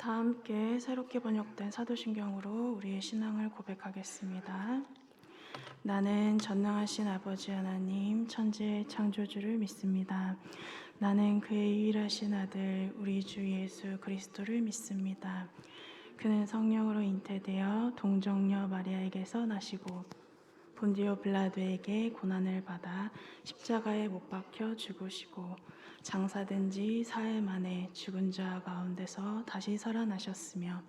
다 함께 새롭게 번역된 사도신경으로 우리의 신앙을 고백하겠습니다. 나는 전능하신 아버지 하나님 천지의 창조주를 믿습니다. 나는 그의 유일하신 아들 우리 주 예수 그리스도를 믿습니다. 그는 성령으로 잉태되어 동정녀 마리아에게서 나시고 본디오 빌라도에게 고난을 받아 십자가에 못 박혀 죽으시고 장사된 지 사흘 만에 죽은 자 가운데서 다시 살아나셨으며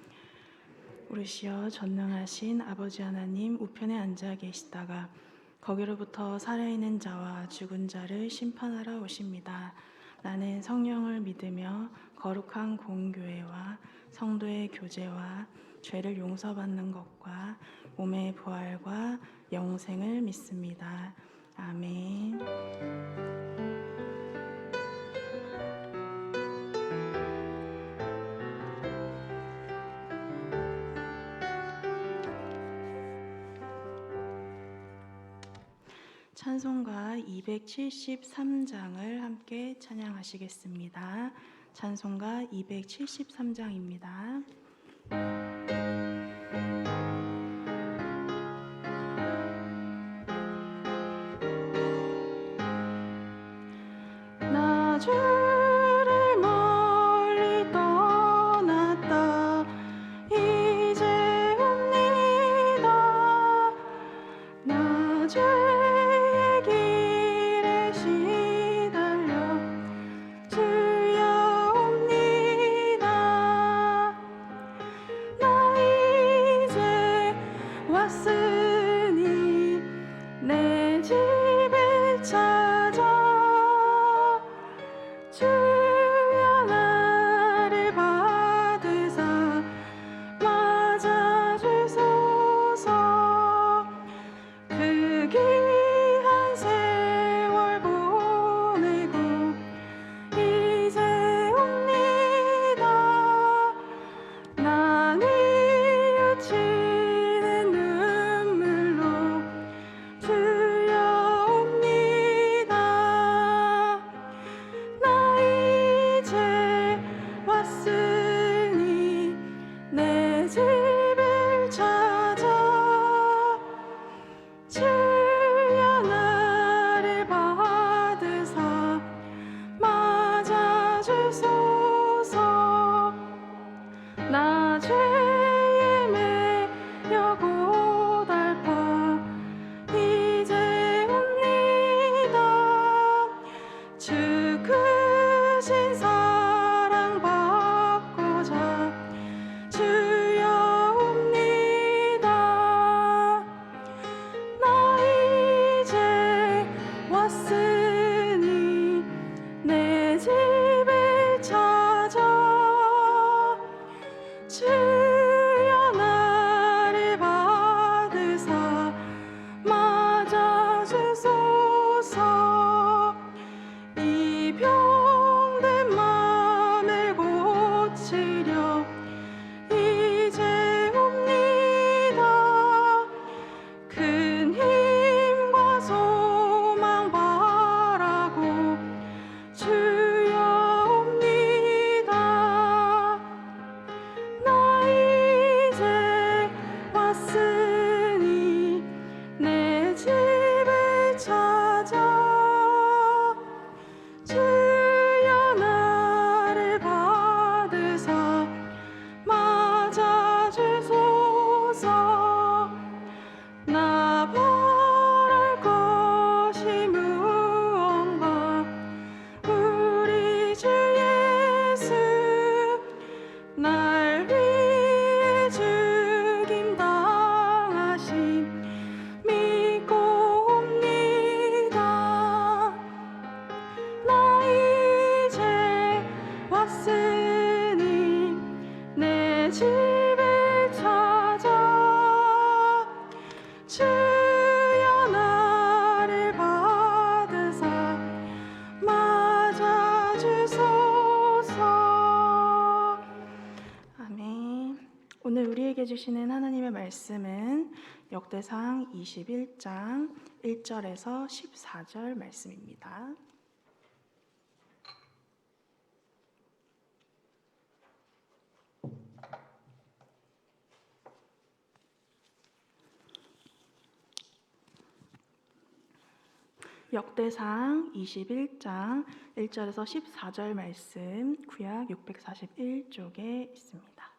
오르시어 전능하신 아버지 하나님 우편에 앉아 계시다가 거기로부터 살아있는 자와 죽은 자를 심판하러 오십니다. 나는 성령을 믿으며 거룩한 공교회와 성도의 교제와 죄를 용서받는 것과 몸의 부활과 영생을 믿습니다. 아멘. 찬송가 273장을 함께 찬양하시겠습니다. 찬송가 273장입니다. 나 주를 멀리 떠났다 이제 옵니다. 나 주의 길에 시달려 주여 옵니다. 나 이제 왔으니 내 집을 찾아 주여 나를 받으사 맞아주소서. 그 귀한 세월 보내고 이제 옵니다. 난 뉘우치는 눈물로 주여 옵니다. 나 이제 왔으니 내 집을 찾아 주여 나를 받으사 맞아주소서. 나 죄에 매여 고달파 이제 옵니다. 주 크신 사랑 받고자 주여 옵니다. 나 이제 왔으니 내 집을 찾아 주여 나를 받으사 맞아주소서. 이 병든 맘을 고치려 이제 옵니다. 큰 힘과 소망 바라고 주여 옵니다. 나 이제 왔으니 내 집을 찾아 주여 나를 받으사 맞아주소서. 나 바랄 것이 무언가 우리 주 예수 날 위해 죽임 당하심 믿고 옵니다. 나 이제 왔으니 내 집을 찾아 주여 나를 받으사 맞아주소서. 아멘. 오늘 우리에게 주시는 하나님의 말씀은 역대상 21장 1절에서 14절 말씀입니다. 역대상 21장 1절에서 14절 말씀 구약 641쪽에 있습니다.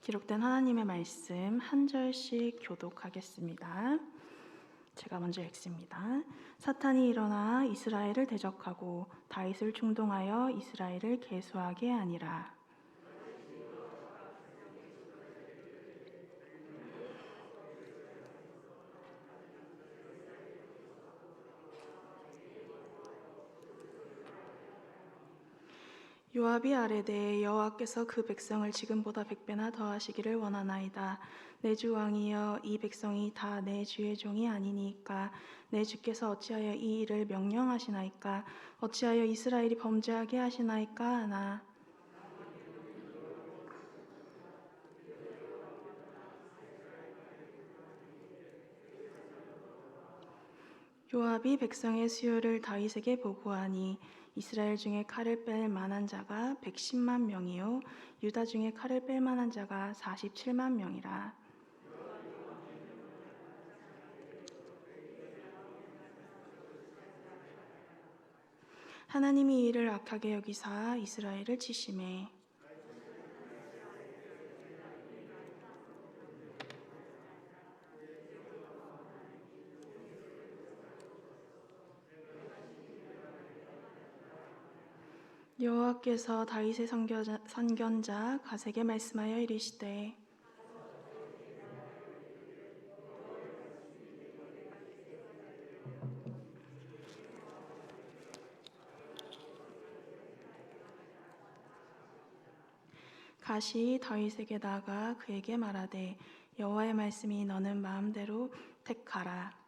기록된 하나님의 말씀 한 절씩 교독하겠습니다. 제가 먼저 읽습니다. 사탄이 일어나 이스라엘을 대적하고 다윗을 충동하여 이스라엘을 계수하게 하니라. 요압이 아뢰되 여호와께서 그 백성을 지금보다 100배나 더하시기를 원하나이다. 내 주 왕이여, 이 백성이 다 내 주의 종이 아니니까 내 주께서 어찌하여 이 일을 명령하시나이까? 어찌하여 이스라엘이 범죄하게 하시나이까 하나. 요압이 백성의 수요를 다윗에게 보고하니 이스라엘 중에 칼을 뺄 만한 자가 110만 명이요 유다 중에 칼을 뺄 만한 자가 47만 명이라. 하나님이 이를 악하게 여기사 이스라엘을 치심해 여호와께서 다윗의 선견자 갓에게 말씀하여 이르시되 갓이 다윗에게 나아가 그에게 말하되 여호와의 말씀이 너는 마음대로 택하라.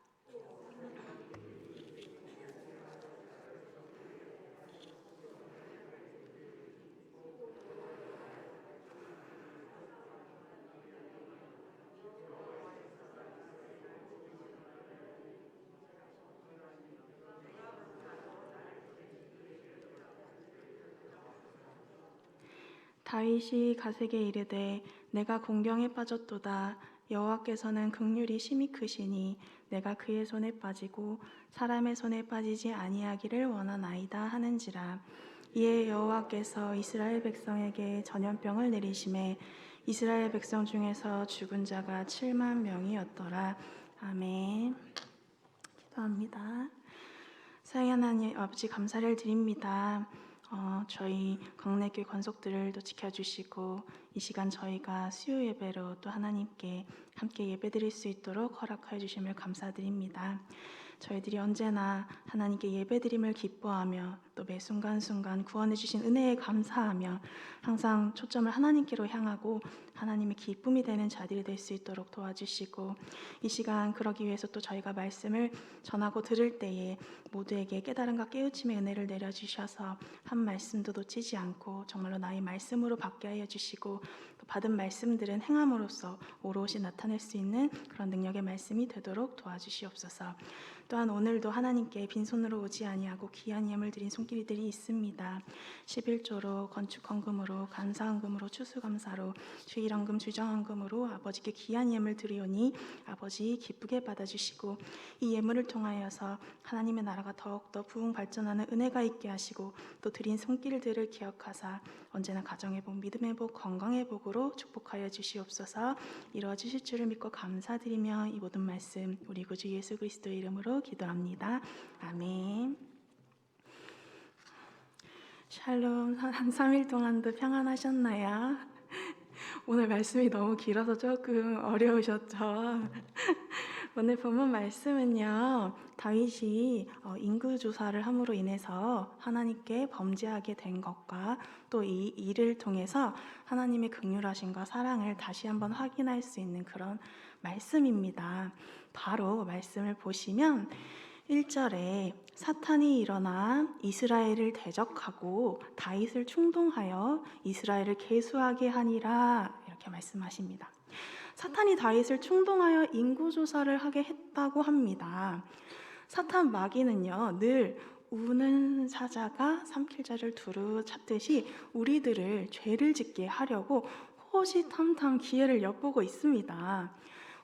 다윗이 갓에게 이르되 내가 공경에 빠졌도다. 여호와께서는 긍휼이 심히 크시니 내가 그의 손에 빠지고 사람의 손에 빠지지 아니하기를 원하나이다 하는지라. 이에 여호와께서 이스라엘 백성에게 전염병을 내리심에 이스라엘 백성 중에서 죽은 자가 7만 명이었더라. 아멘. 기도합니다. 사랑의 하나님 아버지, 감사를 드립니다. 저희 광내교회 권속들도 지켜주시고 이 시간 저희가 수요 예배로 또 하나님께 함께 예배드릴 수 있도록 허락하여 주심을 감사드립니다. 저희들이 언제나 하나님께 예배드림을 기뻐하며 또 매 순간순간 구원해 주신 은혜에 감사하며 항상 초점을 하나님께로 향하고 하나님의 기쁨이 되는 자들이 될 수 있도록 도와주시고 이 시간 그러기 위해서 또 저희가 말씀을 전하고 들을 때에 모두에게 깨달음과 깨우침의 은혜를 내려주셔서 한 말씀도 놓치지 않고 정말로 나의 말씀으로 받게 하여 주시고 또 받은 말씀들은 행함으로써 오롯이 나타낼 수 있는 그런 능력의 말씀이 되도록 도와주시옵소서. 또한 오늘도 하나님께 빈손으로 오지 아니하고 귀한 예물 드린 손길들이 있습니다. 11조로 건축헌금으로 감사헌금으로 추수감사로 주일헌금 주정헌금으로 아버지께 귀한 예물 드리오니 아버지 기쁘게 받아주시고 이 예물을 통하여서 하나님의 나라가 더욱더 부흥 발전하는 은혜가 있게 하시고 또 드린 손길들을 기억하사 언제나 가정의 복, 믿음의 복, 건강의 복으로 축복하여 주시옵소서. 이루어 주실 줄을 믿고 감사드리며 이 모든 말씀 우리 구주 예수 그리스도의 이름으로 기도합니다. 아멘. 샬롬. 한 3일 동안도 평안하셨나요? 오늘 말씀이 너무 길어서 조금 어려우셨죠? 오늘 본문 말씀은요, 다윗이 인구조사를 함으로 인해서 하나님께 범죄하게 된 것과 또 이 일을 통해서 하나님의 긍휼하심과 사랑을 다시 한번 확인할 수 있는 그런 말씀입니다. 바로 말씀을 보시면 1절에 사탄이 일어나 이스라엘을 대적하고 다윗을 충동하여 이스라엘을 계수하게 하니라 이렇게 말씀하십니다. 사탄이 다윗을 충동하여 인구조사를 하게 했다고 합니다. 사탄 마귀는요, 늘 우는 사자가 삼킬자를 두루 잡듯이 우리들을 죄를 짓게 하려고 호시탐탐 기회를 엿보고 있습니다.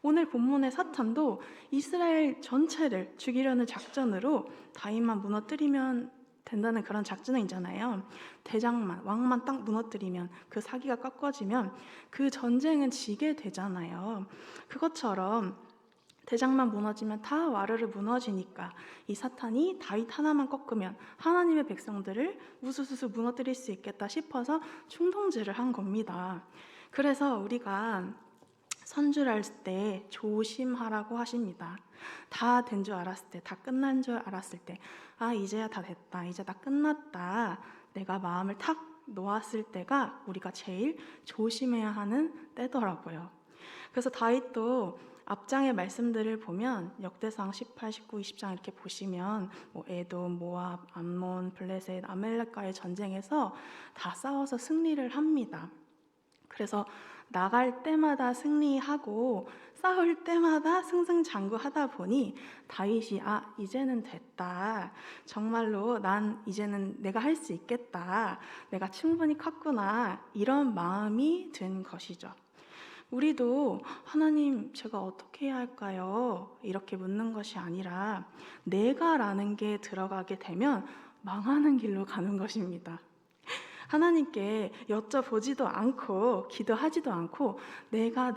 오늘 본문의 사탄도 이스라엘 전체를 죽이려는 작전으로 다윗만 무너뜨리면 된다는 그런 작전이잖아요. 대장만, 왕만 딱 무너뜨리면, 그 사기가 꺾어지면 그 전쟁은 지게 되잖아요. 그것처럼 대장만 무너지면 다 와르르 무너지니까 이 사탄이 다윗 하나만 꺾으면 하나님의 백성들을 우수수수 무너뜨릴 수 있겠다 싶어서 충동질을 한 겁니다. 그래서 우리가 선주를 할 때 조심하라고 하십니다. 다 된 줄 알았을 때, 다 끝난 줄 알았을 때, 아 이제야 다 됐다, 이제 다 끝났다, 내가 마음을 탁 놓았을 때가 우리가 제일 조심해야 하는 때더라고요. 그래서 다윗도 앞장의 말씀들을 보면 역대상 18, 19, 20장 이렇게 보시면 에돔, 모압, 암몬, 블레셋, 아멜렉과의 전쟁에서 다 싸워서 승리를 합니다. 그래서 나갈 때마다 승리하고 싸울 때마다 승승장구하다 보니 다윗이 이제는 됐다, 정말로 난 이제는 내가 할 수 있겠다, 내가 충분히 컸구나, 이런 마음이 든 것이죠. 우리도 하나님 제가 어떻게 해야 할까요? 이렇게 묻는 것이 아니라 내가라는 게 들어가게 되면 망하는 길로 가는 것입니다. 하나님께 여쭤보지도 않고 기도하지도 않고 내가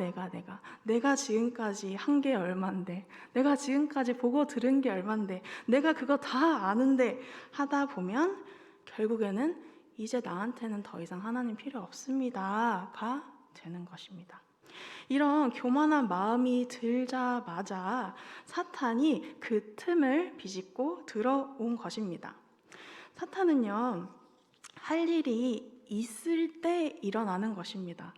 지금까지 한 게 얼만데, 내가 지금까지 보고 들은 게 얼만데, 내가 그거 다 아는데 하다 보면 결국에는 이제 나한테는 더 이상 하나님 필요 없습니다가 되는 것입니다. 이런 교만한 마음이 들자마자 사탄이 그 틈을 비집고 들어온 것입니다. 사탄은요, 할 일이 있을 때 일어나는 것입니다.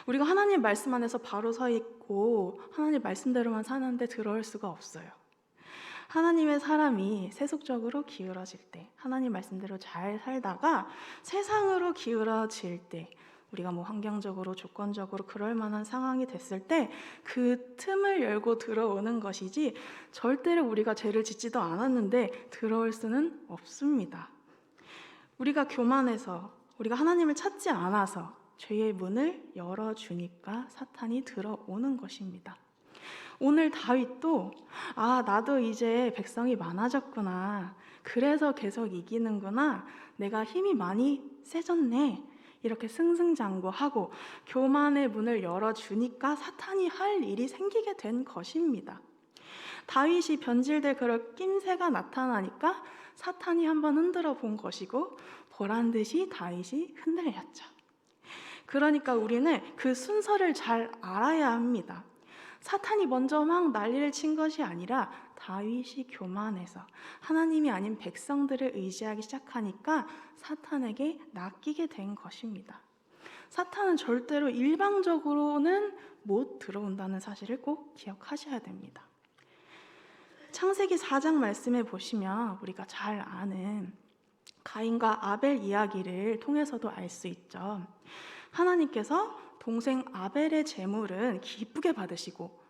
우리가 하나님 말씀 안에서 바로 서 있고 하나님 말씀대로만 사는데 들어올 수가 없어요. 하나님의 사람이 세속적으로 기울어질 때, 하나님 말씀대로 잘 살다가 세상으로 기울어질 때, 우리가 환경적으로 조건적으로 그럴 만한 상황이 됐을 때 그 틈을 열고 들어오는 것이지, 절대로 우리가 죄를 짓지도 않았는데 들어올 수는 없습니다. 우리가 교만해서, 우리가 하나님을 찾지 않아서 죄의 문을 열어주니까 사탄이 들어오는 것입니다. 오늘 다윗도 나도 이제 백성이 많아졌구나, 그래서 계속 이기는구나, 내가 힘이 많이 세졌네, 이렇게 승승장구하고 교만의 문을 열어주니까 사탄이 할 일이 생기게 된 것입니다. 다윗이 변질될 그럴 낌새가 나타나니까 사탄이 한번 흔들어 본 것이고 보란듯이 다윗이 흔들렸죠. 그러니까 우리는 그 순서를 잘 알아야 합니다. 사탄이 먼저 막 난리를 친 것이 아니라 다윗이 교만해서 하나님이 아닌 백성들을 의지하기 시작하니까 사탄에게 낚이게 된 것입니다. 사탄은 절대로 일방적으로는 못 들어온다는 사실을 꼭 기억하셔야 됩니다. 창세기 4장 말씀에 보시면 우리가 잘 아는 가인과 아벨 이야기를 통해서도 알 수 있죠. 하나님께서 동생 아벨의 제물은 기쁘게 받으시고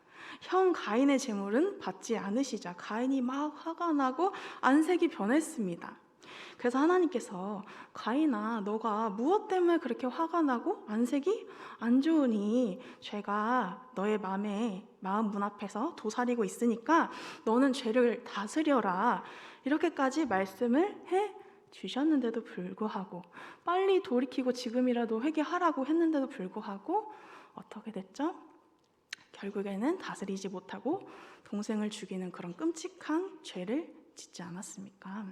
형 가인의 제물은 받지 않으시자 가인이 막 화가 나고 안색이 변했습니다. 그래서 하나님께서 가인아, 너가 무엇 때문에 그렇게 화가 나고 안색이 안 좋으니 죄가 너의 마음 문 앞에서 도사리고 있으니까 너는 죄를 다스려라, 이렇게까지 말씀을 해 주셨는데도 불구하고, 빨리 돌이키고 지금이라도 회개하라고 했는데도 불구하고 어떻게 됐죠? 결국에는 다스리지 못하고 동생을 죽이는 그런 끔찍한 죄를 짓지 않았습니까?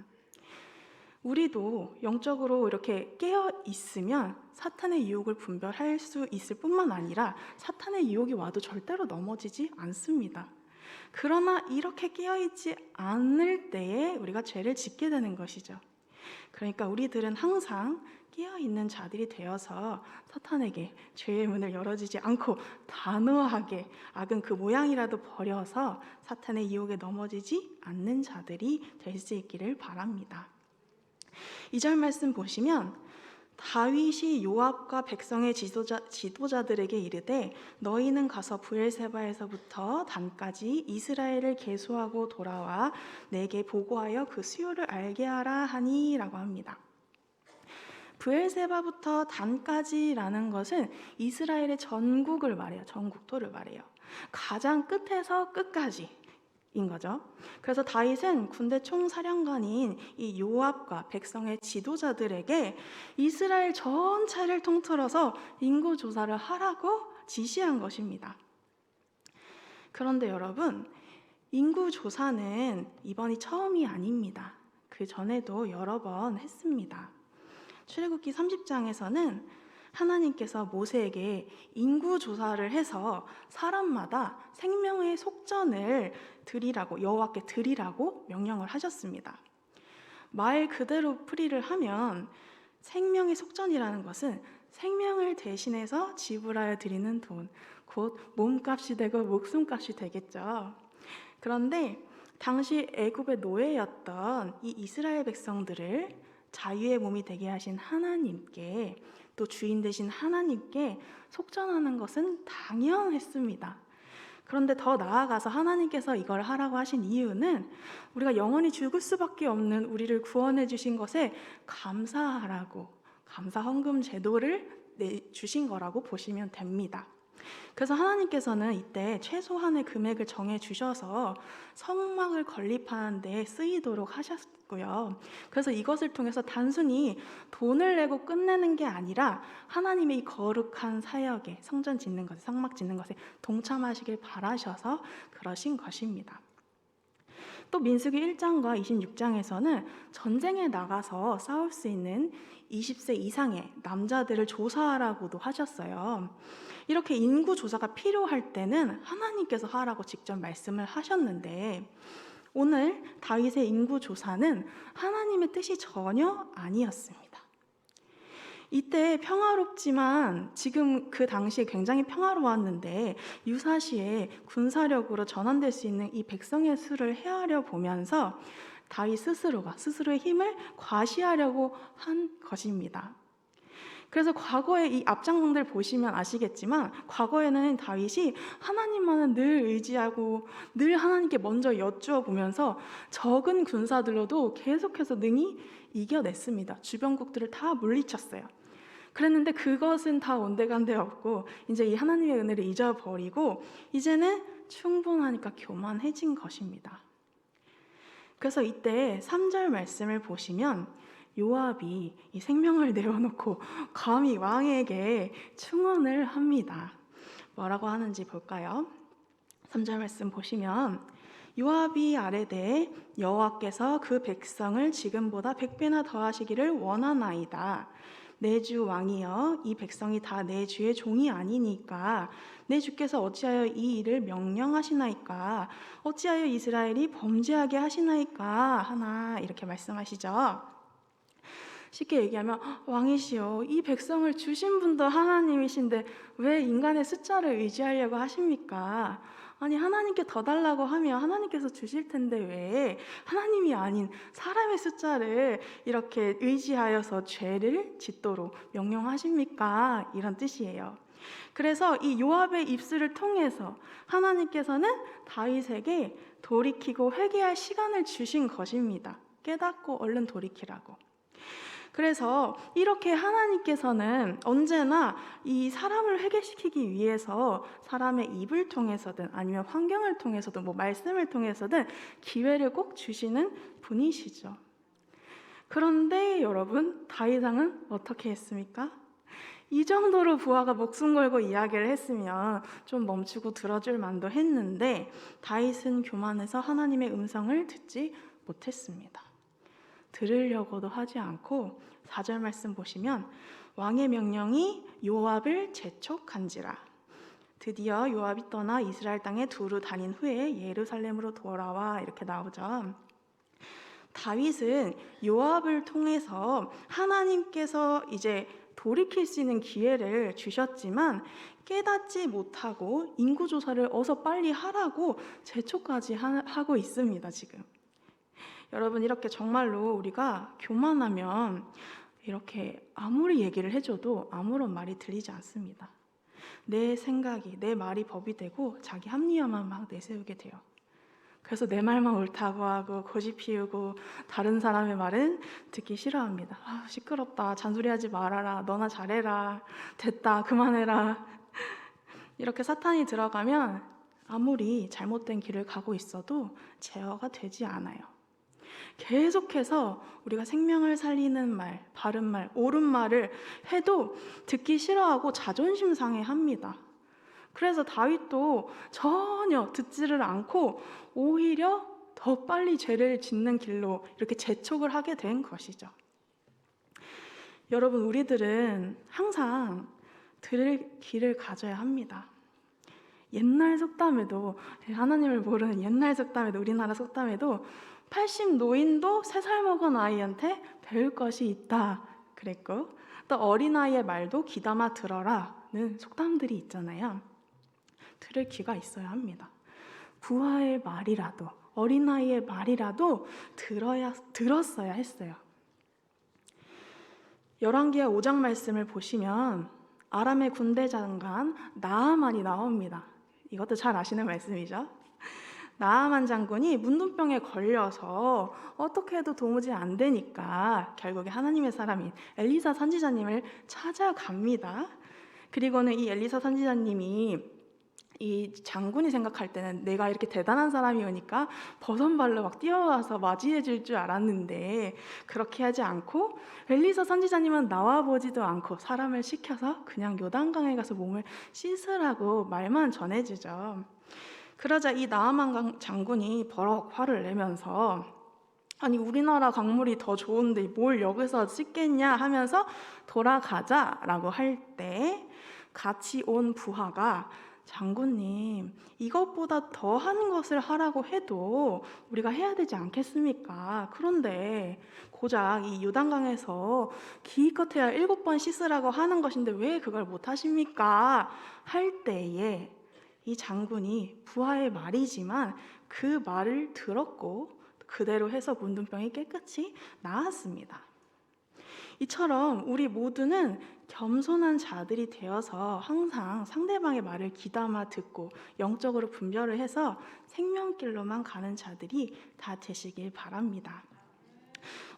우리도 영적으로 이렇게 깨어 있으면 사탄의 유혹을 분별할 수 있을 뿐만 아니라 사탄의 유혹이 와도 절대로 넘어지지 않습니다. 그러나 이렇게 깨어있지 않을 때에 우리가 죄를 짓게 되는 것이죠. 그러니까 우리들은 항상 깨어있는 자들이 되어서 사탄에게 죄의 문을 열어주지 않고 단호하게 악은 그 모양이라도 버려서 사탄의 유혹에 넘어지지 않는 자들이 될 수 있기를 바랍니다. 2절 말씀 보시면 다윗이 요압과 백성의 지도자들에게 이르되 너희는 가서 브엘세바에서부터 단까지 이스라엘을 계수하고 돌아와 내게 보고하여 그 수요를 알게 하라 하니 라고 합니다. 브엘세바부터 단까지라는 것은 이스라엘의 전국을 말해요. 전국토를 말해요. 가장 끝에서 끝까지 인 거죠. 그래서 다윗은 군대 총사령관인 이 요압과 백성의 지도자들에게 이스라엘 전체를 통틀어서 인구 조사를 하라고 지시한 것입니다. 그런데 여러분, 인구 조사는 이번이 처음이 아닙니다. 그 전에도 여러 번 했습니다. 출애굽기 30장에서는 하나님께서 모세에게 인구 조사를 해서 사람마다 생명의 속전을 드리라고, 여호와께 드리라고 명령을 하셨습니다. 말 그대로 풀이를 하면 생명의 속전이라는 것은 생명을 대신해서 지불하여 드리는 돈, 곧 몸값이 되고 목숨값이 되겠죠. 그런데 당시 애굽의 노예였던 이 이스라엘 백성들을 자유의 몸이 되게 하신 하나님께, 또 주인 되신 하나님께 속전하는 것은 당연했습니다. 그런데 더 나아가서 하나님께서 이걸 하라고 하신 이유는 우리가 영원히 죽을 수밖에 없는 우리를 구원해 주신 것에 감사하라고, 감사 헌금 제도를 주신 거라고 보시면 됩니다. 그래서 하나님께서는 이때 최소한의 금액을 정해 주셔서 성막을 건립하는 데 쓰이도록 하셨고요. 그래서 이것을 통해서 단순히 돈을 내고 끝내는 게 아니라 하나님의 이 거룩한 사역에, 성전 짓는 것에, 성막 짓는 것에 동참하시길 바라셔서 그러신 것입니다. 또 민수기 1장과 26장에서는 전쟁에 나가서 싸울 수 있는 20세 이상의 남자들을 조사하라고도 하셨어요. 이렇게 인구 조사가 필요할 때는 하나님께서 하라고 직접 말씀을 하셨는데, 오늘 다윗의 인구 조사는 하나님의 뜻이 전혀 아니었습니다. 이때 평화롭지만, 지금 그 당시에 굉장히 평화로웠는데 유사시에 군사력으로 전환될 수 있는 이 백성의 수를 헤아려 보면서 다윗 스스로가 스스로의 힘을 과시하려고 한 것입니다. 그래서 과거에 이 앞장들 보시면 아시겠지만, 과거에는 다윗이 하나님만은 늘 의지하고 늘 하나님께 먼저 여쭈어 보면서 적은 군사들로도 계속해서 능히 이겨냈습니다. 주변국들을 다 물리쳤어요. 그랬는데 그것은 다 온데간데 없고 이제 이 하나님의 은혜를 잊어버리고 이제는 충분하니까 교만해진 것입니다. 그래서 이때 3절 말씀을 보시면 요압이 이 생명을 내어놓고 감히 왕에게 충언을 합니다. 뭐라고 하는지 볼까요? 3절 말씀 보시면 요압이 아뢰되 여호와께서 그 백성을 지금보다 100배나 더하시기를 원하나이다. 내 주 왕이여, 이 백성이 다 내 주의 종이 아니니까 내 주께서 어찌하여 이 일을 명령하시나이까? 어찌하여 이스라엘이 범죄하게 하시나이까? 하나, 이렇게 말씀하시죠. 쉽게 얘기하면, 왕이시여, 이 백성을 주신 분도 하나님이신데 왜 인간의 숫자를 의지하려고 하십니까? 아니, 하나님께 더 달라고 하면 하나님께서 주실 텐데 왜 하나님이 아닌 사람의 숫자를 이렇게 의지하여서 죄를 짓도록 명령하십니까? 이런 뜻이에요. 그래서 이 요압의 입술을 통해서 하나님께서는 다윗에게 돌이키고 회개할 시간을 주신 것입니다. 깨닫고 얼른 돌이키라고. 그래서 이렇게 하나님께서는 언제나 이 사람을 회개시키기 위해서 사람의 입을 통해서든 아니면 환경을 통해서든 뭐 말씀을 통해서든 기회를 꼭 주시는 분이시죠. 그런데 여러분, 다윗 왕은 어떻게 했습니까? 이 정도로 부하가 목숨 걸고 이야기를 했으면 좀 멈추고 들어줄 만도 했는데 다윗은 교만해서 하나님의 음성을 듣지 못했습니다. 들으려고도 하지 않고 4절 말씀 보시면 왕의 명령이 요압을 재촉한지라. 드디어 요압이 떠나 이스라엘 땅에 두루 다닌 후에 예루살렘으로 돌아와, 이렇게 나오죠. 다윗은 요압을 통해서 하나님께서 이제 돌이킬 수 있는 기회를 주셨지만 깨닫지 못하고 인구조사를 어서 빨리 하라고 재촉까지 하고 있습니다, 지금. 여러분, 이렇게 정말로 우리가 교만하면 이렇게 아무리 얘기를 해줘도 아무런 말이 들리지 않습니다. 내 생각이, 내 말이 법이 되고 자기 합리화만 막 내세우게 돼요. 그래서 내 말만 옳다고 하고 고집 피우고 다른 사람의 말은 듣기 싫어합니다. 아, 시끄럽다, 잔소리하지 말아라, 너나 잘해라, 됐다, 그만해라. 이렇게 사탄이 들어가면 아무리 잘못된 길을 가고 있어도 제어가 되지 않아요. 계속해서 우리가 생명을 살리는 말, 바른 말, 옳은 말을 해도 듣기 싫어하고 자존심 상해합니다. 그래서 다윗도 전혀 듣지를 않고 오히려 더 빨리 죄를 짓는 길로 이렇게 재촉을 하게 된 것이죠. 여러분, 우리들은 항상 들을 귀를 가져야 합니다. 옛날 속담에도, 하나님을 모르는 옛날 속담에도, 우리나라 속담에도 80 노인도 3살 먹은 아이한테 배울 것이 있다 그랬고, 또 어린아이의 말도 귀담아 들어라는 속담들이 있잖아요. 들을 귀가 있어야 합니다. 부하의 말이라도, 어린아이의 말이라도 들었어야 했어요. 열왕기하 5장 말씀을 보시면 아람의 군대 장관 나아만이 나옵니다. 이것도 잘 아시는 말씀이죠. 나아만 장군이 문둥병에 걸려서 어떻게 해도 도무지 안 되니까 결국에 하나님의 사람인 엘리사 선지자님을 찾아갑니다. 그리고는 이 엘리사 선지자님이 이 장군이 생각할 때는 내가 이렇게 대단한 사람이 오니까 버선발로 막 뛰어와서 맞이해 줄 줄 알았는데 그렇게 하지 않고 엘리사 선지자님은 나와보지도 않고 사람을 시켜서 그냥 요단강에 가서 몸을 씻으라고 말만 전해주죠. 그러자 이 나아만 장군이 버럭 화를 내면서 아니 우리나라 강물이 더 좋은데 뭘 여기서 씻겠냐 하면서 돌아가자라고 할 때 같이 온 부하가 장군님, 이것보다 더한 것을 하라고 해도 우리가 해야 되지 않겠습니까? 그런데 고작 이 요단강에서 기껏해야 7번 씻으라고 하는 것인데 왜 그걸 못하십니까? 할 때에 이 장군이 부하의 말이지만 그 말을 들었고 그대로 해서 문둥병이 깨끗이 나았습니다. 이처럼 우리 모두는 겸손한 자들이 되어서 항상 상대방의 말을 귀담아 듣고 영적으로 분별을 해서 생명길로만 가는 자들이 다 되시길 바랍니다.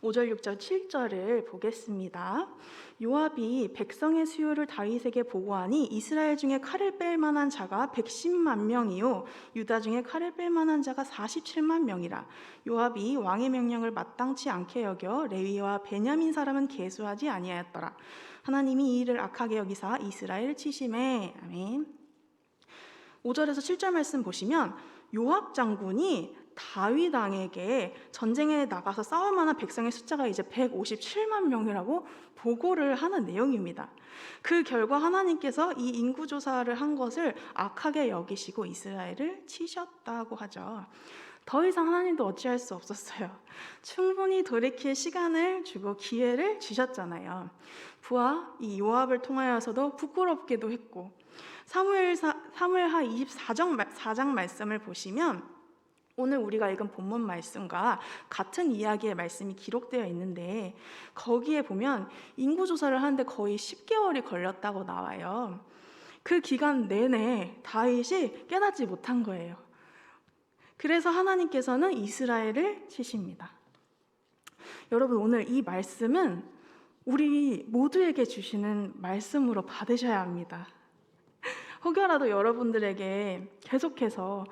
5절, 6절, 7절을 보겠습니다. 요압이 백성의 수요를 다윗에게 보고하니 이스라엘 중에 칼을 뺄 만한 자가 110만 명이요 유다 중에 칼을 뺄 만한 자가 47만 명이라. 요압이 왕의 명령을 마땅치 않게 여겨 레위와 베냐민 사람은 계수하지 아니하였더라. 하나님이 이 일을 악하게 여기사 이스라엘을 치심해. 아멘. 5절에서 7절 말씀 보시면 요압 장군이 다윗 왕에게 전쟁에 나가서 싸울 만한 백성의 숫자가 이제 157만 명이라고 보고를 하는 내용입니다. 그 결과 하나님께서 이 인구조사를 한 것을 악하게 여기시고 이스라엘을 치셨다고 하죠. 더 이상 하나님도 어찌할 수 없었어요. 충분히 돌이킬 시간을 주고 기회를 주셨잖아요. 부하 이 요압을 통하여서도 부끄럽게도 했고, 사무엘하 24장 말씀을 보시면 오늘 우리가 읽은 본문 말씀과 같은 이야기의 말씀이 기록되어 있는데 거기에 보면 인구조사를 하는데 거의 10개월이 걸렸다고 나와요. 그 기간 내내 다윗이 깨닫지 못한 거예요. 그래서 하나님께서는 이스라엘을 치십니다. 여러분, 오늘 이 말씀은 우리 모두에게 주시는 말씀으로 받으셔야 합니다. 혹여라도 여러분들에게 계속해서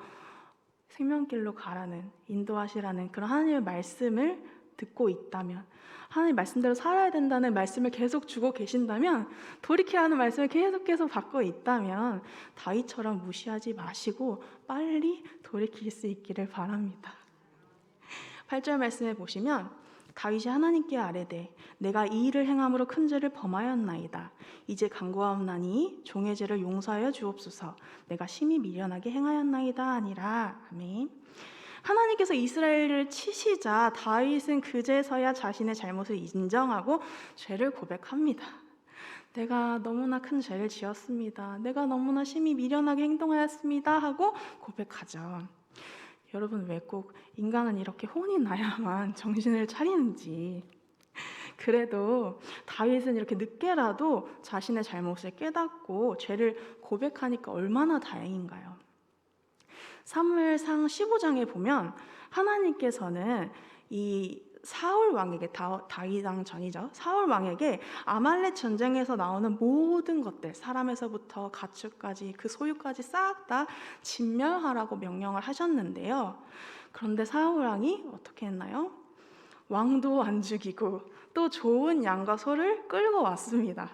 생명길로 가라는, 인도하시라는 그런 하나님의 말씀을 듣고 있다면, 하나님 말씀대로 살아야 된다는 말씀을 계속 주고 계신다면, 돌이켜야 하는 말씀을 계속해서 받고 있다면 다윗처럼 무시하지 마시고 빨리 돌이킬 수 있기를 바랍니다. 8절 말씀에 보시면 다윗이 하나님께 아뢰되 내가 이 일을 행함으로 큰 죄를 범하였나이다. 이제 간구하옵나니 종의 죄를 용서하여 주옵소서. 내가 심히 미련하게 행하였나이다 아니라. 아멘. 하나님께서 이스라엘을 치시자 다윗은 그제서야 자신의 잘못을 인정하고 죄를 고백합니다. 내가 너무나 큰 죄를 지었습니다. 내가 너무나 심히 미련하게 행동하였습니다 하고 고백하죠. 여러분, 왜 꼭 인간은 이렇게 혼이 나야만 정신을 차리는지. 그래도 다윗은 이렇게 늦게라도 자신의 잘못을 깨닫고 죄를 고백하니까 얼마나 다행인가요? 사무엘상 15장에 보면 하나님께서는 이 사울 왕에게, 다윗 왕 전이죠. 사울 왕에게 아말렉 전쟁에서 나오는 모든 것들, 사람에서부터 가축까지 그 소유까지 싹 다 진멸하라고 명령을 하셨는데요. 그런데 사울 왕이 어떻게 했나요? 왕도 안 죽이고 또 좋은 양과 소를 끌고 왔습니다.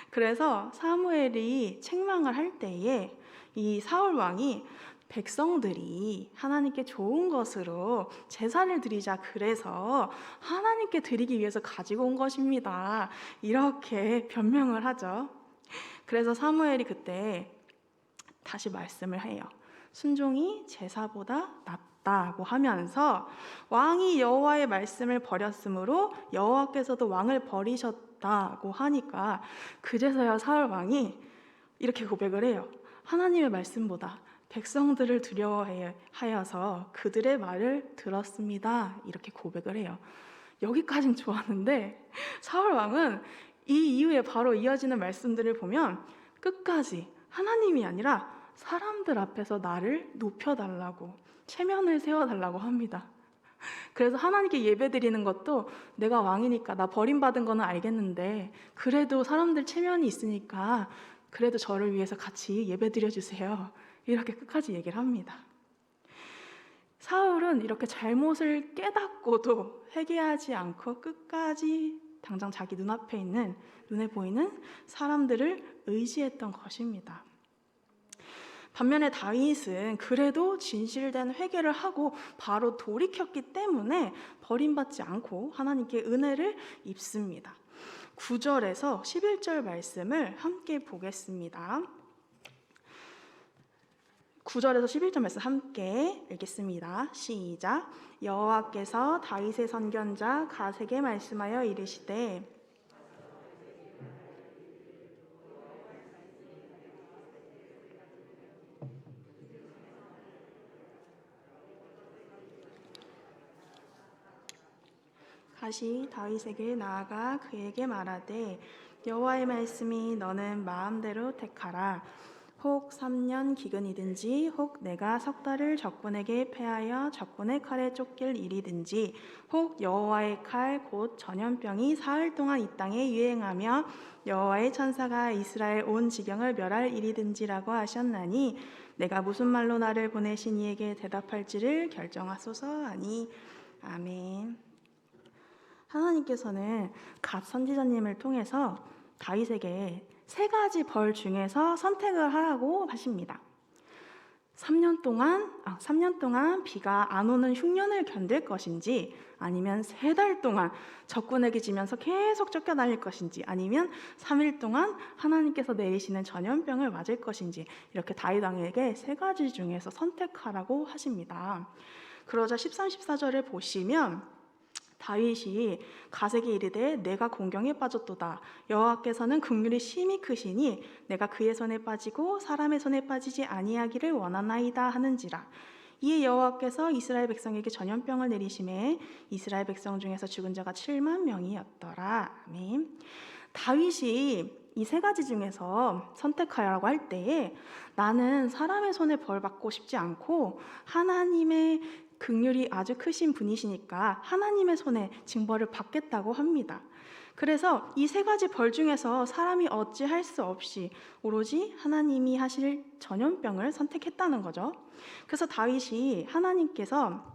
그래서 사무엘이 책망을 할 때에 이 사울 왕이 백성들이 하나님께 좋은 것으로 제사를 드리자, 그래서 하나님께 드리기 위해서 가지고 온 것입니다, 이렇게 변명을 하죠. 그래서 사무엘이 그때 다시 말씀을 해요. 순종이 제사보다 낫다고 하면서 왕이 여호와의 말씀을 버렸으므로 여호와께서도 왕을 버리셨다고 하니까 그제서야 사울 왕이 이렇게 고백을 해요. 하나님의 말씀보다 백성들을 두려워하여서 그들의 말을 들었습니다, 이렇게 고백을 해요. 여기까진 좋았는데 사울 왕은 이 이후에 바로 이어지는 말씀들을 보면 끝까지 하나님이 아니라 사람들 앞에서 나를 높여달라고, 체면을 세워달라고 합니다. 그래서 하나님께 예배드리는 것도 내가 왕이니까 나 버림받은 거는 알겠는데 그래도 사람들 체면이 있으니까 그래도 저를 위해서 같이 예배드려 주세요, 이렇게 끝까지 얘기를 합니다. 사울은 이렇게 잘못을 깨닫고도 회개하지 않고 끝까지 당장 자기 눈앞에 있는, 눈에 보이는 사람들을 의지했던 것입니다. 반면에 다윗은 그래도 진실된 회개를 하고 바로 돌이켰기 때문에 버림받지 않고 하나님께 은혜를 입습니다. 9절에서 11절 말씀을 함께 보겠습니다. 9절에서 11절 말씀 함께 읽겠습니다. 시작. 여호와께서 다윗의 선견자 갓에게 말씀하여 이르시되 갓이 다윗에게 나아가 그에게 말하되 여호와의 말씀이 너는 마음대로 택하라. 혹 3년 기근이든지 혹 내가 석 달을 적군에게 패하여 적군의 칼에 쫓길 일이든지 혹 여호와의 칼 곧 전염병이 사흘 동안 이 땅에 유행하며 여호와의 천사가 이스라엘 온 지경을 멸할 일이든지라고 하셨나니 내가 무슨 말로 나를 보내신 이에게 대답할지를 결정하소서 하니. 아멘. 하나님께서는 갓 선지자님을 통해서 다윗에게 3가지 벌 중에서 선택을 하라고 하십니다. 3년 동안 비가 안 오는 흉년을 견딜 것인지, 아니면 3달 동안 적군에게 지면서 계속 쫓겨다닐 것인지, 아니면 3일 동안 하나님께서 내리시는 전염병을 맞을 것인지, 이렇게 다윗 왕에게 3가지 중에서 선택하라고 하십니다. 그러자 13, 14절을 보시면 다윗이 갓에게 이르되 내가 공경에 빠졌도다. 여호와께서는 긍휼이 심히 크시니 내가 그의 손에 빠지고 사람의 손에 빠지지 아니하기를 원하나이다 하는지라. 이에 여호와께서 이스라엘 백성에게 전염병을 내리심에 이스라엘 백성 중에서 죽은 자가 7만 명이었더라. 아멘. 다윗이 이 3가지 중에서 선택하라고 할 때에 나는 사람의 손에 벌 받고 싶지 않고 하나님의 긍휼이 아주 크신 분이시니까 하나님의 손에 징벌을 받겠다고 합니다. 그래서 이 3가지 벌 중에서 사람이 어찌할 수 없이 오로지 하나님이 하실 전염병을 선택했다는 거죠. 그래서 다윗이 하나님께서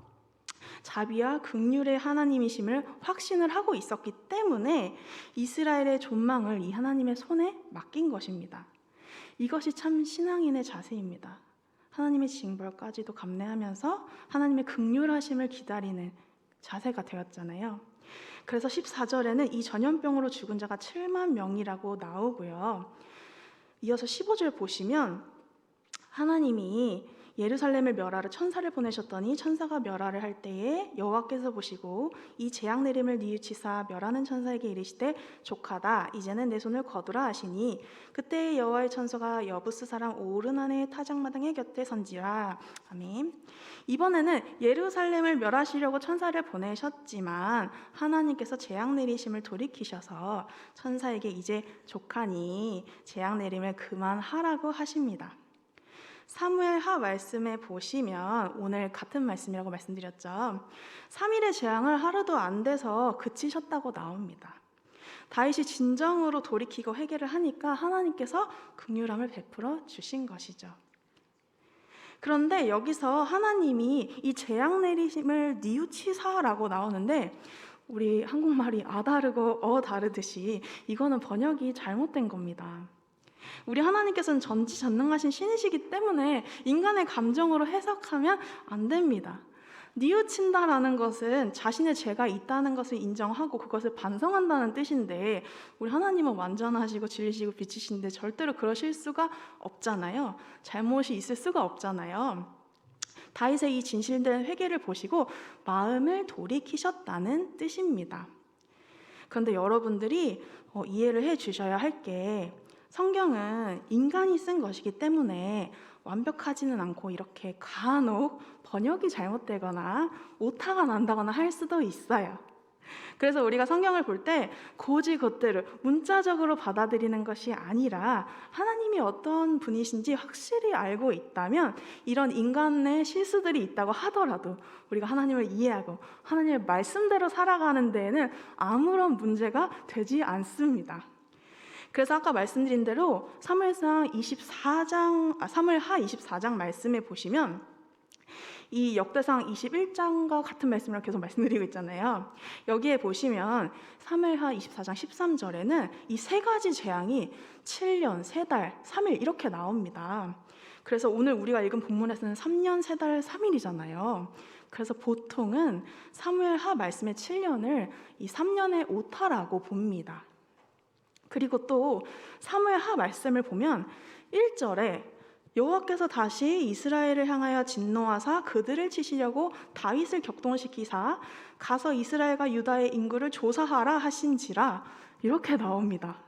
자비와 긍휼의 하나님이심을 확신을 하고 있었기 때문에 이스라엘의 존망을 이 하나님의 손에 맡긴 것입니다. 이것이 참 신앙인의 자세입니다. 하나님의 징벌까지도 감내하면서 하나님의 긍휼하심을 기다리는 자세가 되었잖아요. 그래서 14절에는 이 전염병으로 죽은 자가 7만 명이라고 나오고요. 이어서 15절 보시면 하나님이 예루살렘을 멸하러 천사를 보내셨더니 천사가 멸하를 할 때에 여호와께서 보시고 이 재앙 내림을 뉘우치사 멸하는 천사에게 이르시되 족하다 이제는 내 손을 거두라 하시니 그때 여호와의 천사가 여부스 사람 오르난의 타작마당의 곁에 선지라. 아멘. 이번에는 예루살렘을 멸하시려고 천사를 보내셨지만 하나님께서 재앙 내리심을 돌이키셔서 천사에게 이제 족하니 재앙 내림을 그만하라고 하십니다. 사무엘하 말씀에 보시면 오늘 같은 말씀이라고 말씀드렸죠. 3일의 재앙을 하루도 안 돼서 그치셨다고 나옵니다. 다윗이 진정으로 돌이키고 회개를 하니까 하나님께서 긍휼함을 베풀어 주신 것이죠. 그런데 여기서 하나님이 이 재앙 내리심을 뉘우치사라고 나오는데 우리 한국말이 다르고 다르듯이 이거는 번역이 잘못된 겁니다. 우리 하나님께서는 전지전능하신 신이시기 때문에 인간의 감정으로 해석하면 안 됩니다. 뉘우친다라는 것은 자신의 죄가 있다는 것을 인정하고 그것을 반성한다는 뜻인데 우리 하나님은 완전하시고 진리시고 빛이신데 절대로 그러실 수가 없잖아요. 잘못이 있을 수가 없잖아요. 다윗의 이 진실된 회개를 보시고 마음을 돌이키셨다는 뜻입니다. 그런데 여러분들이 이해를 해 주셔야 할 게 성경은 인간이 쓴 것이기 때문에 완벽하지는 않고 이렇게 간혹 번역이 잘못되거나 오타가 난다거나 할 수도 있어요. 그래서 우리가 성경을 볼 때 고지 곧대로 문자적으로 받아들이는 것이 아니라 하나님이 어떤 분이신지 확실히 알고 있다면 이런 인간의 실수들이 있다고 하더라도 우리가 하나님을 이해하고 하나님의 말씀대로 살아가는 데에는 아무런 문제가 되지 않습니다. 그래서 아까 말씀드린 대로 사무엘하 24장 말씀에 보시면 이 역대상 21장과 같은 말씀을 계속 말씀드리고 있잖아요. 여기에 보시면 사무엘하 24장 13절에는 이 세 가지 재앙이 7년, 3달, 3일 이렇게 나옵니다. 그래서 오늘 우리가 읽은 본문에서는 3년, 3달, 3일이잖아요. 그래서 보통은 사무엘하 말씀의 7년을 이 3년의 오타라고 봅니다. 그리고 또 사무엘하 말씀을 보면 1절에 여호와께서 다시 이스라엘을 향하여 진노하사 그들을 치시려고 다윗을 격동시키사 가서 이스라엘과 유다의 인구를 조사하라 하신지라 이렇게 나옵니다.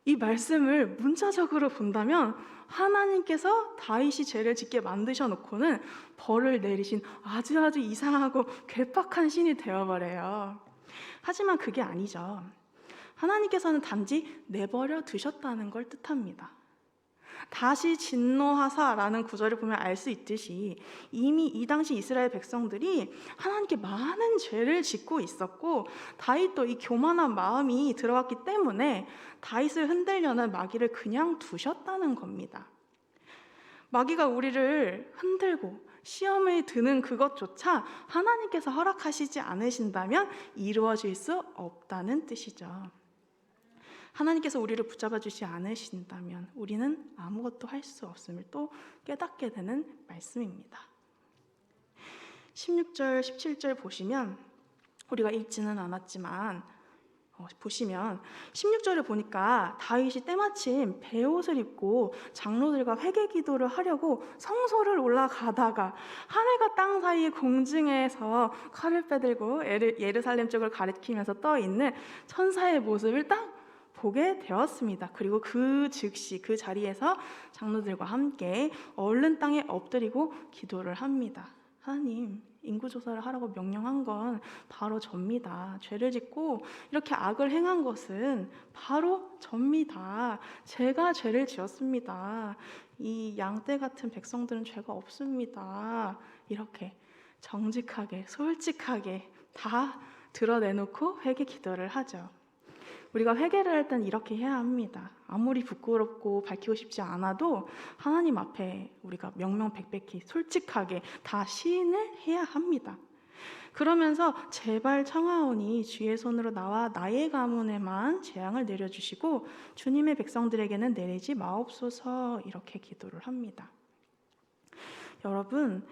이 말씀을 문자적으로 본다면 하나님께서 다윗이 죄를 짓게 만드셔 놓고는 벌을 내리신 아주 이상하고 괴팍한 신이 되어버려요. 하지만 그게 아니죠. 하나님께서는 단지 내버려 두셨다는 걸 뜻합니다. 다시 진노하사라는 구절을 보면 알 수 있듯이 이미 이 당시 이스라엘 백성들이 하나님께 많은 죄를 짓고 있었고 다윗도 이 교만한 마음이 들어왔기 때문에 다윗을 흔들려는 마귀를 그냥 두셨다는 겁니다. 마귀가 우리를 흔들고 시험에 드는 그것조차 하나님께서 허락하시지 않으신다면 이루어질 수 없다는 뜻이죠. 하나님께서 우리를 붙잡아 주지 않으신다면 우리는 아무것도 할 수 없음을 또 깨닫게 되는 말씀입니다. 16절, 17절 보시면 우리가 읽지는 않았지만 보시면 16절을 보니까 다윗이 때마침 베옷을 입고 장로들과 회개 기도를 하려고 성소를 올라가다가 하늘과 땅 사이의 공중에서 칼을 빼들고 예루살렘 쪽을 가리키면서 떠 있는 천사의 모습을 딱 보게 되었습니다. 그리고 그 즉시 그 자리에서 장로들과 함께 얼른 땅에 엎드리고 기도를 합니다. 하나님, 인구조사를 하라고 명령한 건 바로 접니다. 죄를 짓고 이렇게 악을 행한 것은 바로 접니다. 제가 죄를 지었습니다. 이 양떼 같은 백성들은 죄가 없습니다. 이렇게 정직하게 솔직하게 다 드러내놓고 회개 기도를 하죠. 우리가 회개를 할 땐 이렇게 해야 합니다. 아무리 부끄럽고 밝히고 싶지 않아도 하나님 앞에 우리가 명명백백히 솔직하게 다 시인을 해야 합니다. 그러면서 제발 청하오니 주의 손으로 나와 나의 가문에만 재앙을 내려주시고 주님의 백성들에게는 내리지 마옵소서 이렇게 기도를 합니다. 여러분,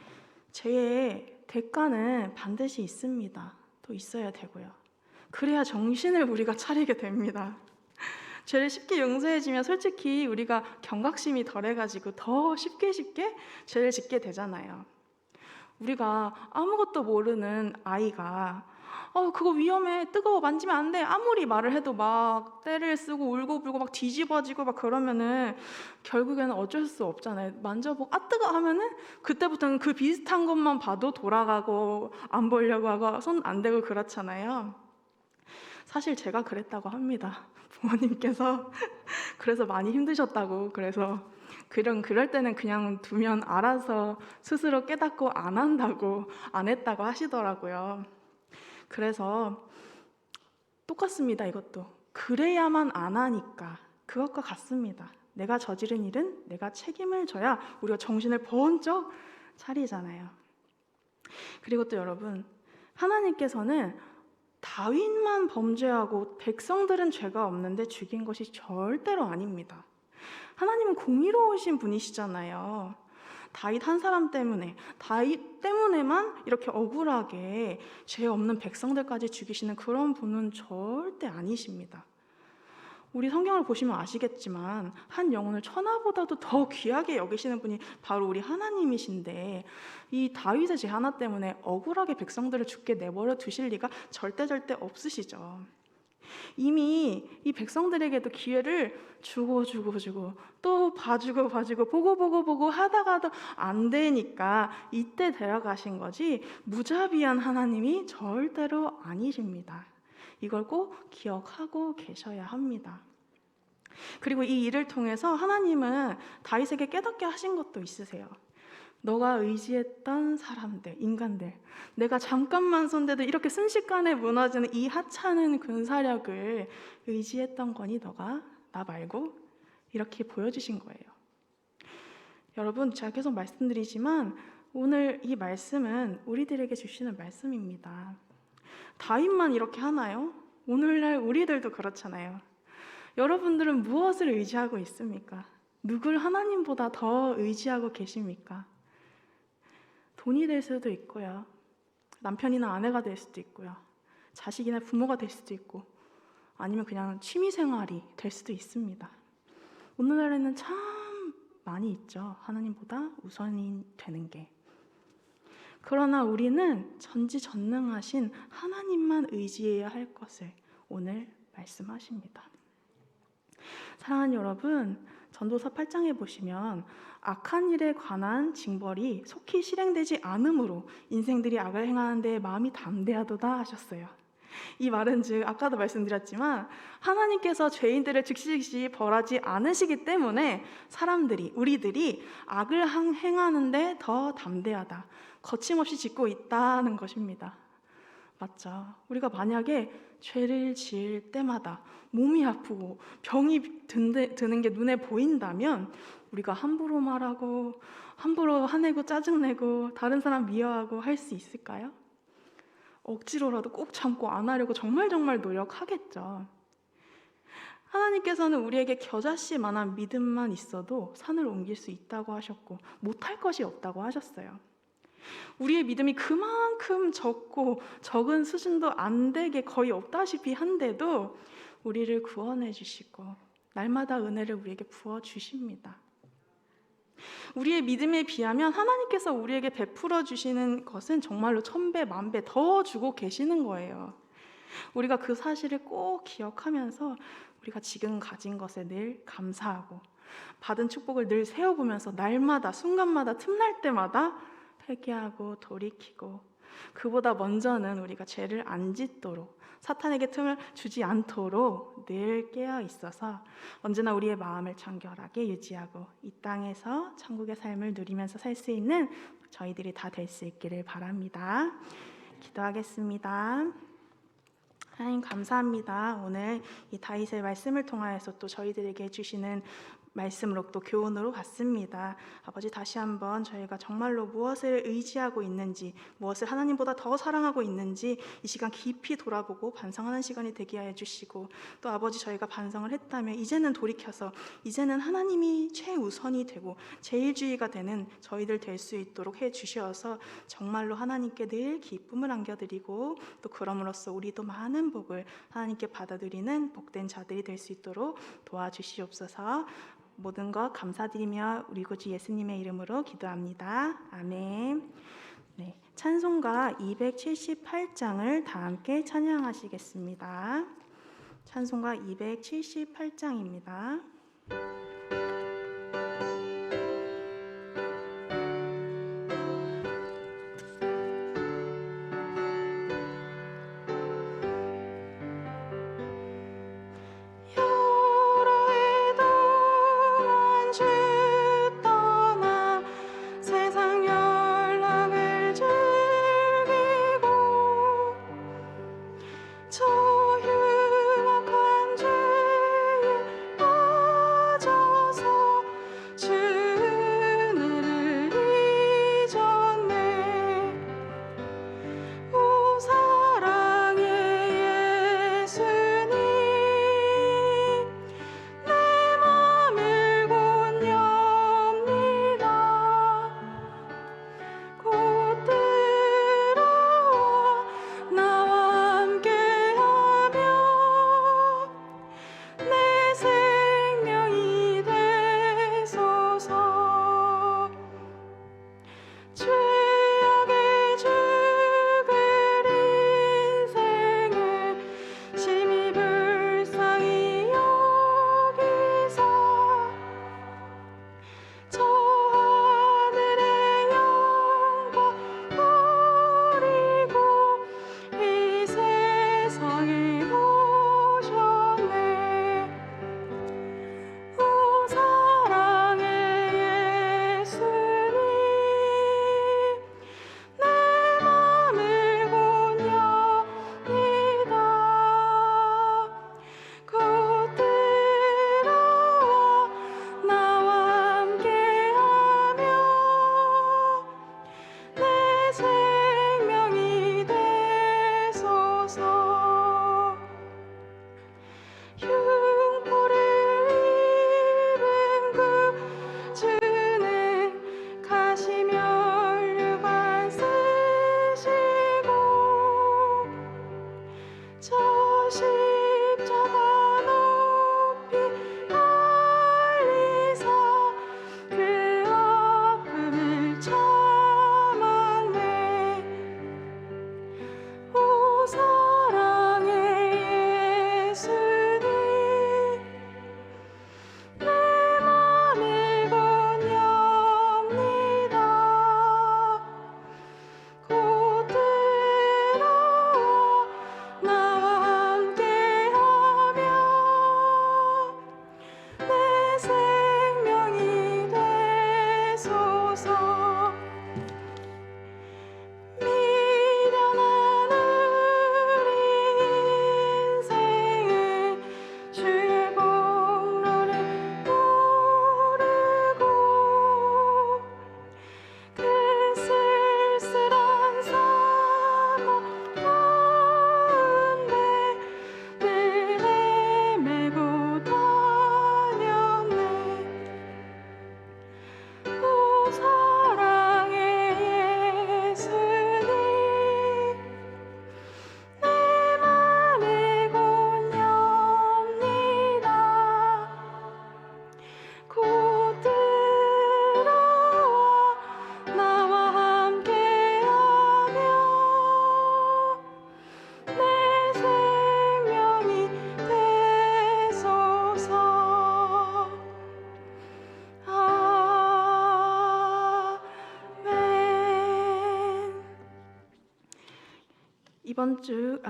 죄의 대가는 반드시 있습니다. 또 있어야 되고요. 그래야 정신을 우리가 차리게 됩니다. 죄를 쉽게 용서해주면 솔직히 우리가 경각심이 덜해가지고 더 쉽게 죄를 짓게 되잖아요. 우리가 아무것도 모르는 아이가 그거 위험해, 뜨거워, 만지면 안 돼 아무리 말을 해도 막 떼를 쓰고 울고불고 막 뒤집어지고 막 그러면은 결국에는 어쩔 수 없잖아요. 만져보고 뜨거워 하면은 그때부터는 그 비슷한 것만 봐도 돌아가고 안 보려고 하고 손 안 대고 그렇잖아요. 사실 제가 그랬다고 합니다. 부모님께서 그래서 많이 힘드셨다고 그래서 그럴 때는 그냥 두면 알아서 스스로 깨닫고 안 했다고 하시더라고요. 그래서 똑같습니다. 이것도 그래야만 안 하니까 그것과 같습니다. 내가 저지른 일은 내가 책임을 져야 우리가 정신을 번쩍 차리잖아요. 그리고 또 여러분, 하나님께서는 다윗만 범죄하고 백성들은 죄가 없는데 죽인 것이 절대로 아닙니다. 하나님은 공의로우신 분이시잖아요. 다윗 한 사람 때문에, 다윗 때문에만 이렇게 억울하게 죄 없는 백성들까지 죽이시는 그런 분은 절대 아니십니다. 우리 성경을 보시면 아시겠지만 한 영혼을 천하보다도 더 귀하게 여기시는 분이 바로 우리 하나님이신데, 이 다윗의 죄 하나 때문에 억울하게 백성들을 죽게 내버려 두실 리가 절대 없으시죠. 이미 이 백성들에게도 기회를 주고 또 봐주고 보고 하다가도 안 되니까 이때 데려가신 거지, 무자비한 하나님이 절대로 아니십니다. 이걸 꼭 기억하고 계셔야 합니다. 그리고 이 일을 통해서 하나님은 다윗에게 깨닫게 하신 것도 있으세요. 너가 의지했던 사람들, 인간들, 내가 잠깐만 손대도 이렇게 순식간에 무너지는 이 하찮은 군사력을 의지했던 거니 너가 나 말고, 이렇게 보여주신 거예요. 여러분, 제가 계속 말씀드리지만 오늘 이 말씀은 우리들에게 주시는 말씀입니다. 다윗만 이렇게 하나요? 오늘날 우리들도 그렇잖아요. 여러분들은 무엇을 의지하고 있습니까? 누굴 하나님보다 더 의지하고 계십니까? 돈이 될 수도 있고요. 남편이나 아내가 될 수도 있고요. 자식이나 부모가 될 수도 있고, 아니면 그냥 취미생활이 될 수도 있습니다. 오늘날에는 참 많이 있죠. 하나님보다 우선이 되는 게. 그러나 우리는 전지전능하신 하나님만 의지해야 할 것을 오늘 말씀하십니다. 사랑하는 여러분, 전도서 8장에 보시면 악한 일에 관한 징벌이 속히 실행되지 않으므로 인생들이 악을 행하는 데 마음이 담대하도다 하셨어요. 이 말은 즉 아까도 말씀드렸지만 하나님께서 죄인들을 즉시 벌하지 않으시기 때문에 우리들이 악을 행하는 데 더 담대하다, 거침없이 짓고 있다는 것입니다. 맞죠? 우리가 만약에 죄를 지을 때마다 몸이 아프고 병이 드는 게 눈에 보인다면 우리가 함부로 말하고 함부로 화내고 짜증내고 다른 사람 미워하고 할 수 있을까요? 억지로라도 꼭 참고 안 하려고 정말 노력하겠죠. 하나님께서는 우리에게 겨자씨만한 믿음만 있어도 산을 옮길 수 있다고 하셨고 못할 것이 없다고 하셨어요. 우리의 믿음이 그만큼 적은 수준도 안 되게 거의 없다시피 한데도 우리를 구원해 주시고 날마다 은혜를 우리에게 부어 주십니다. 우리의 믿음에 비하면 하나님께서 우리에게 베풀어 주시는 것은 정말로 1000배, 10,000배 더 주고 계시는 거예요. 우리가 그 사실을 꼭 기억하면서 우리가 지금 가진 것에 늘 감사하고 받은 축복을 늘 세워보면서 날마다, 순간마다, 틈날 때마다 회개하고 돌이키고, 그보다 먼저는 우리가 죄를 안 짓도록, 사탄에게 틈을 주지 않도록 늘 깨어 있어서 언제나 우리의 마음을 정결하게 유지하고 이 땅에서 천국의 삶을 누리면서 살 수 있는 저희들이 다 될 수 있기를 바랍니다. 기도하겠습니다. 하나님 감사합니다. 오늘 이 다윗의 말씀을 통하여서 또 저희들에게 주시는 말씀으로 또 교훈으로 갔습니다. 아버지, 다시 한번 저희가 정말로 무엇을 의지하고 있는지, 무엇을 하나님보다 더 사랑하고 있는지 이 시간 깊이 돌아보고 반성하는 시간이 되게 하여 주시고, 또 아버지 저희가 반성을 했다면 이제는 돌이켜서 이제는 하나님이 최우선이 되고 제일주의가 되는 저희들 될 수 있도록 해 주셔서 정말로 하나님께 늘 기쁨을 안겨드리고 또 그럼으로써 우리도 많은 복을 하나님께 받아들이는 복된 자들이 될 수 있도록 도와주시옵소서. 모든 것 감사드리며 우리 구주 예수님의 이름으로 기도합니다. 아멘. 네, 찬송가 278장을 다 함께 찬양하시겠습니다. 찬송가 278장입니다.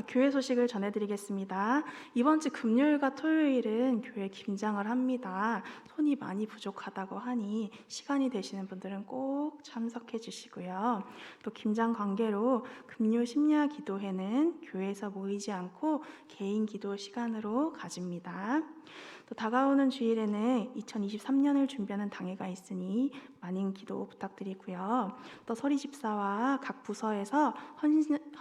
교회 소식을 전해드리겠습니다. 이번 주 금요일과 토요일은 교회 김장을 합니다. 손이 많이 부족하다고 하니 시간이 되시는 분들은 꼭 참석해 주시고요. 또 김장 관계로 금요 심야 기도회는 교회에서 모이지 않고 개인 기도 시간으로 가집니다. 또 다가오는 주일에는 2023년을 준비하는 당회가 있으니 많은 기도 부탁드리고요. 또 서리 집사와 각 부서에서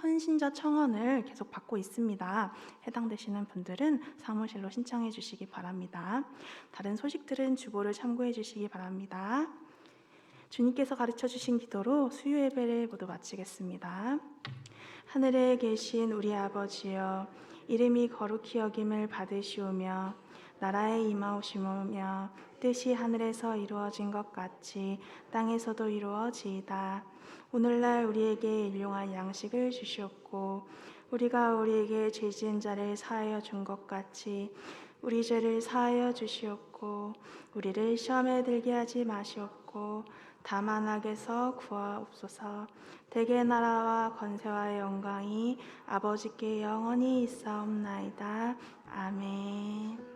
헌신자 청원을 계속 받고 있습니다. 해당되시는 분들은 사무실로 신청해 주시기 바랍니다. 다른 소식들은 주보를 참고해 주시기 바랍니다. 주님께서 가르쳐 주신 기도로 수요 예배를 모두 마치겠습니다. 하늘에 계신 우리 아버지여, 이름이 거룩히 여김을 받으시오며 나라의 임하오시오며 뜻이 하늘에서 이루어진 것 같이 땅에서도 이루어지이다. 오늘날 우리에게 일용할 양식을 주시옵고 우리가 우리에게 죄 지은 자를 사하여 준 것 같이 우리 죄를 사하여 주시옵고 우리를 시험에 들게 하지 마시옵고 다만 악에서 구하옵소서. 대개 나라와 권세와 영광이 아버지께 영원히 있사옵나이다. 아멘.